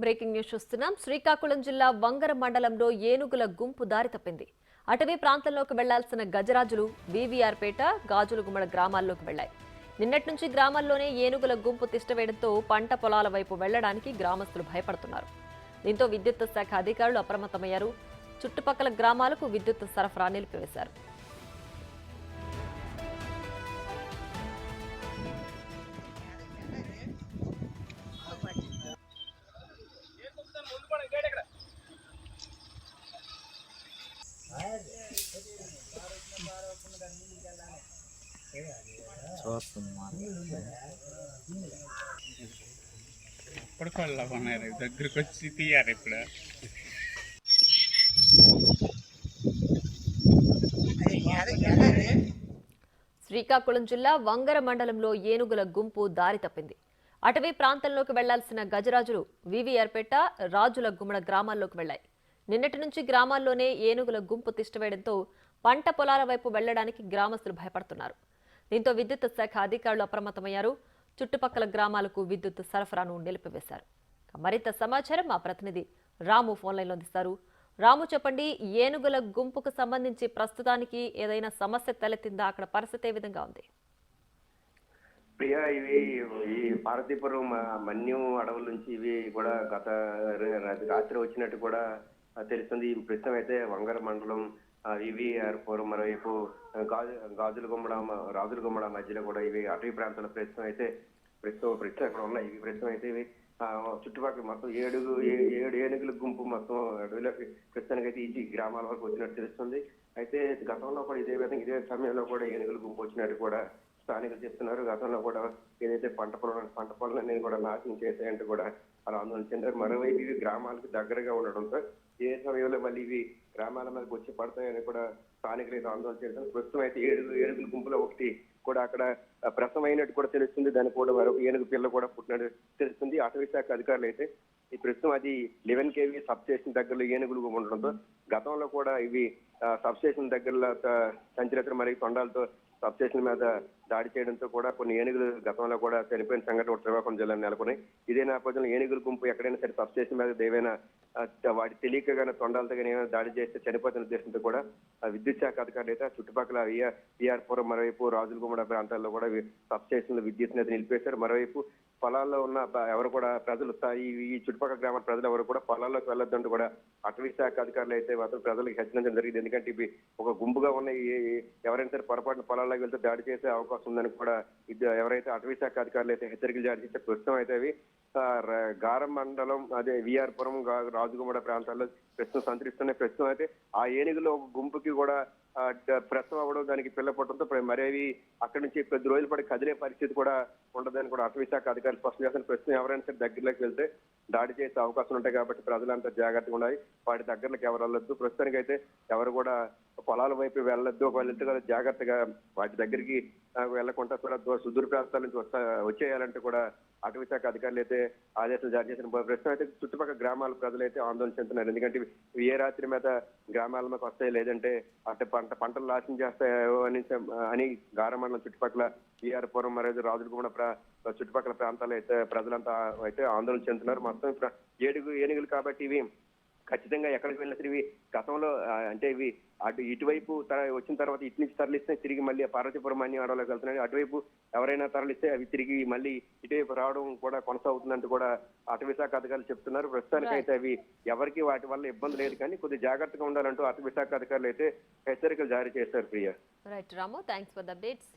Breaking news చూస్తున్నాం. శ్రీకాకుళం జిల్లా వంగర మండలంలో ఏనుగుల గుంపు దారి తప్పింది. అటవీ ప్రాంతంలోకి వెళ్లాల్సిన గజరాజులు వీవీఆర్పేట, గాజులగుమ్మడ గ్రామాల్లోకి వెళ్లాయి. నిన్నటి నుంచి గ్రామాల్లోనే ఏనుగుల గుంపు తిష్టవేయడంతో పంట పొలాల వైపు వెళ్లడానికి గ్రామస్తులు భయపడుతున్నారు. దీంతో విద్యుత్ శాఖ అధికారులు అప్రమత్తమయ్యారు. చుట్టుపక్కల గ్రామాలకు విద్యుత్ సరఫరా నిలిపివేశారు. ఇప్పుడు కొన్నారు దగ్గరికి వచ్చి తీయారు ఇప్పుడు. శ్రీకాకుళం జిల్లా వంగర మండలంలో ఏనుగుల గుంపు దారి తప్పింది. అటవీ ప్రాంతంలోకి వెళ్లాల్సిన గజరాజులు వీవీఆర్పేట, రాజుల గుమ్మడ గ్రామాల్లోకి వెళ్లాయి. నిన్నటి నుంచి గ్రామాల్లోనే ఏనుగుల గుంపు తిష్టవేయడంతో పంట పొలాల వైపు వెళ్లడానికి గ్రామస్తులు భయపడుతున్నారు. దీంతో విద్యుత్ శాఖ అధికారులు అప్రమత్తమయ్యారు. చుట్టుపక్కల గ్రామాలకు విద్యుత్ సరఫరాను నిలిపివేశారు. మరింత సమాచారం మా ప్రతినిధి రాము ఫోన్ లైన్లో అందిస్తారు. రాము, చెప్పండి, ఏనుగుల గుంపుకు సంబంధించి ప్రస్తుతానికి ఏదైనా సమస్య తలెత్తిందా? అక్కడ పరిస్థితి ఏ విధంగా ఉంది? ప్రియా, ఇవి ఈ పార్వతీపురం మన్యం అడవుల నుంచి ఇవి కూడా గత రాత్రి వచ్చినట్టు కూడా తెలుస్తుంది. ఈ ప్రస్తుతం అయితే వంగర మండలం వివిఆర్పురం మరోవైపు రాజుల గుమ్మడ మధ్యలో కూడా ఇవి అటవీ ప్రాంతాల ప్రస్తుతం అక్కడ ఉన్నాయి. ఇవి ప్రస్తుతం అయితే ఇవి చుట్టుపక్కల మొత్తం ఏడు ఏనుగుల గుంపు మొత్తం అడవిలోకి ప్రస్తుతానికి అయితే ఈ గ్రామాల వరకు వచ్చినట్టు తెలుస్తుంది. అయితే గతంలో కూడా ఇదే సమయంలో కూడా ఏనుగుల గుంపు వచ్చినట్టు కూడా స్థానికులు చెప్తున్నారు. గతంలో కూడా ఏదైతే పంట పొలాలన్నీ కూడా నాశనం చేశాయంటూ కూడా అలా ఆందోళన చెందారు. మరోవైపు ఇవి గ్రామాలకు దగ్గరగా ఉండడంతో ఏ సమయంలో మళ్ళీ ఇవి గ్రామాల మీదకి వచ్చి పడతాయని కూడా స్థానికులు అయితే ఆందోళన చేశారు. ప్రస్తుతం అయితే ఏనుగుల గుంపులో ఒకటి కూడా అక్కడ ప్రసవం అయినట్టు కూడా తెలుస్తుంది. దానికి కూడా మరొక ఏనుగు పిల్ల కూడా పుట్టినట్టు తెలుస్తుంది. అటవీ శాఖ అధికారులు అయితే ఈ ప్రస్తుతం అది 11 kV సబ్ స్టేషన్ దగ్గరలో ఏనుగులు ఉండడంతో గతంలో కూడా ఇవి సబ్ స్టేషన్ దగ్గరలో సంచరిత్ర మరియు తొండాలతో సబ్ స్టేషన్ మీద దాడి చేయడంతో కూడా కొన్ని ఏనుగులు గతంలో కూడా చనిపోయిన సంఘటన శ్రీకాకుళం జిల్లాలో నెలకొన్నాయి. ఇదే నేపథ్యంలో ఏనుగుల గుంపు ఎక్కడైనా సరే సబ్ స్టేషన్ మీద ఏవైనా వాటి తెలియకగానే తొండాలతో కానీ ఏమైనా దాడి చేస్తే చనిపోతున్న ఉద్దేశంతో కూడా విద్యుత్ శాఖ అధికారులు అయితే చుట్టుపక్కల విఆర్పురం మరోవైపు రాజుల గుమ్మడ ప్రాంతాల్లో కూడా సబ్ స్టేషన్లో విద్యుత్ అనేది నిలిపేశారు. మరోవైపు పొలాల్లో ఉన్న ఎవరు కూడా ప్రజలు ఈ చుట్టుపక్కల గ్రామాల ప్రజలు ఎవరు కూడా పొలాల్లోకి వెళ్ళొద్దంటూ కూడా అటవీ శాఖ అధికారులు అయితే మాత్రం ప్రజలకు హెచ్చరించడం జరిగింది. ఎందుకంటే ఇవి ఒక గుంపుగా ఉన్న ఎవరైనా సరే పొరపాటున పొలాల్లోకి వెళ్తే దాడి చేసే అవకాశం ఉందని కూడా ఎవరైతే అటవీ శాఖ అధికారులు అయితే హెచ్చరికలు జారీ చేసే ప్రస్తుతం అయితే అవి గారం మండలం అదే విఆర్పురం రాజుగుమ్మడ ప్రాంతాల్లో ప్రస్తుతం సంచరిస్తున్నాయి. ప్రస్తుతం అయితే ఆ ఏనుగులో ఒక గుంపుకి కూడా ప్రసవం అవ్వడం, దానికి పిల్ల పుట్టడంతో మరేవి అక్కడి నుంచి కొద్ది రోజుల పాటు కదిలే పరిస్థితి కూడా ఉండదని కూడా అటవీ శాఖ అధికారులు స్పష్టం చేస్తున్నారు. ప్రస్తుతం ఎవరైనా సరే దగ్గరలోకి వెళ్తే దాడి చేసే అవకాశం ఉంటాయి కాబట్టి ప్రజలంతా జాగ్రత్తగా ఉండాలి. వాటి దగ్గరలోకి ఎవరు వెళ్ళొద్దు. ప్రస్తుతానికి అయితే ఎవరు కూడా పొలాల వైపు వెళ్ళొద్దు. వెళ్తే జాగ్రత్తగా వాటి దగ్గరికి వెళ్లకుండా కూడా సుదూర ప్రాంతాల నుంచి వచ్చేయాలంటే కూడా అటవీ శాఖ అధికారులు అయితే ఆదేశాలు జారీ చేసిన ప్రస్తుతం అయితే చుట్టుపక్కల గ్రామాల ప్రజలు అయితే ఆందోళన చెందుతున్నారు. ఎందుకంటే ఏ రాత్రి మీద గ్రామాల మీద వస్తాయి, లేదంటే అంటే పంటలు నాశనం చేస్తాయో అని గారమండలం చుట్టుపక్కల విఆర్పురం మరియు రాజులు కూడా చుట్టుపక్కల ప్రాంతాలు అయితే ప్రజలంతా అయితే ఆందోళన చెందుతున్నారు. మొత్తం ఏనుగులు కాబట్టి ఇవి ఖచ్చితంగా ఎక్కడికి వెళ్ళినా సరే ఇవి గతంలో అంటే ఇవి ఇటువైపు వచ్చిన తర్వాత ఇటు నుంచి తరలిస్తే తిరిగి మళ్ళీ పార్వతీపురం అన్ని అడవులకు వెళ్తున్నాయి. అటువైపు ఎవరైనా తరలిస్తే అవి తిరిగి మళ్ళీ ఇటువైపు రావడం కూడా కొనసాగుతుందంటూ కూడా అటవీ శాఖ అధికారులు చెప్తున్నారు. ప్రస్తుతానికి అయితే అవి ఎవరికి వాటి వల్ల ఇబ్బంది లేదు, కానీ కొద్దిగా జాగ్రత్తగా ఉండాలంటూ అటవీ శాఖ అధికారులు అయితే హెచ్చరికలు జారీ చేశారు. Priya. Right Ramu, thanks for the updates.